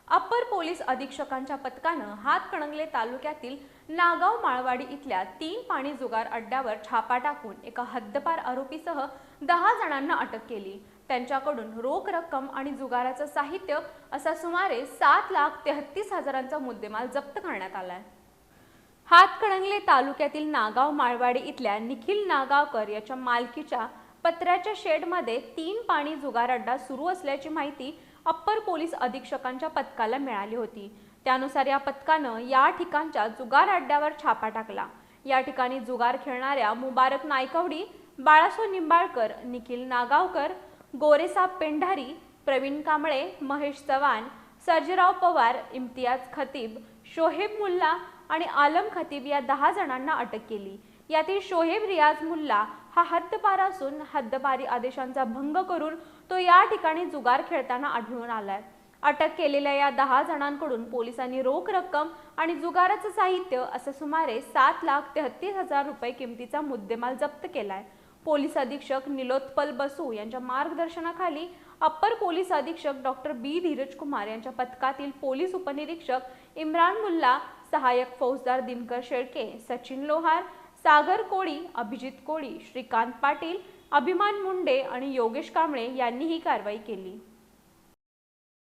Upper police अधीक्षकांच्या पथकानं हातकणंगले तालुक्यातील नागाव माळवाडी इथल्या 3 पाणी जुगार अड्ड्यावर छापा टाकून एका हद्दपार आरोपीसह 10 जणांना अटक केली। त्यांच्याकडून रोख रक्कम आणि जुगाराचं साहित्य असा सुमारे 7,33,000चा मुद्देमाल जप्त करण्यात आलाय। हातकणंगले तालुक्यातील नागाव माळवाडी इथल्या निखिल नागावकर याच्या मालकीच्या पत्र्याच्या शेडमध्ये 3 पाणी जुगार अड्डा सुरू असल्याची माहिती अप्पर पोलीस अधीक्षकांच्या पथकाला मिळाली होती। त्यानुसार या पथकानं या ठिकाणच्या जुगार अड्ड्यावर छापा टाकला। या ठिकाणी जुगार खेळणाऱ्या मुबारक नायकवडी, बाळासो निंबाळकर, निखिल नागावकर, गोरेसाब पेंढारी, प्रवीण कांबळे, महेश चव्हाण, सर्जेराव पवार, इम्तियाज खतीब, शोहेब मुल्ला आणि आलम खतीब या 10 जणांना अटक केली। यातील शोहेब रियाज मुल्ला हा हद्दपार असून हद्दपारी आदेशांचा भंग करून तो या ठिकाणी जुगार खेळताना आढळून आलाय। अटक केलेल्या या 10 जणांकडून पोलिसांनी रोख रक्कम आणि जुगाराचं साहित्य असं सुमारे 7,33,000 रुपये किमतीचा मुद्देमाल जप्त केलाय। पोलीस अधीक्षक निलोत्पल बसू यांच्या मार्गदर्शनाखाली अप्पर पोलीस अधीक्षक डॉक्टर बी धीरज कुमार यांच्या पथकातील पोलीस उपनिरीक्षक इम्रान मुल्ला, सहाय्यक फौजदार दिनकर शेळके, सचिन लोहार, सागर कोळी, अभिजित कोळी, श्रीकांत पाटील, अभिमान मुंडे आणि योगेश कांबळे यांनी ही कारवाई केली।